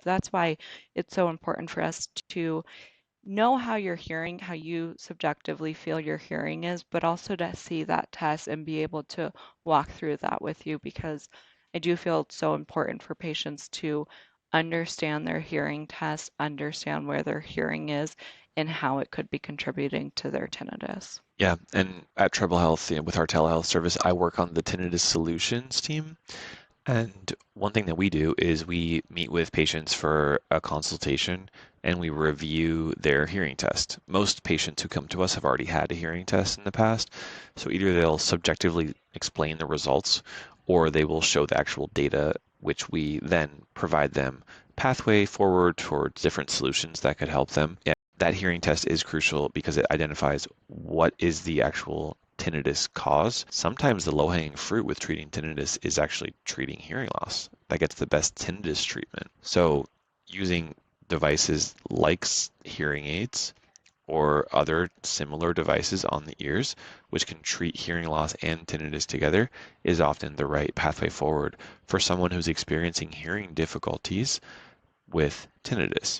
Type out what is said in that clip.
That's why it's so important for us to know how you're hearing, how you subjectively feel your hearing is, but also to see that test and be able to walk through that with you because I do feel it's so important for patients to understand their hearing test, understand where their hearing is, and how it could be contributing to their tinnitus. Yeah, and at Treble Health, with our telehealth service, I work on the tinnitus solutions team. And one thing that we do is we meet with patients for a consultation and we review their hearing test. Most patients who come to us have already had a hearing test in the past, so either they'll subjectively explain the results or they will show the actual data, which we then provide them pathway forward towards different solutions that could help them. Yeah, that hearing test is crucial because it identifies what is the actual tinnitus cause. Sometimes the low-hanging fruit with treating tinnitus is actually treating hearing loss. That gets the best tinnitus treatment. So using devices like hearing aids or other similar devices on the ears, which can treat hearing loss and tinnitus together, is often the right pathway forward for someone who's experiencing hearing difficulties with tinnitus.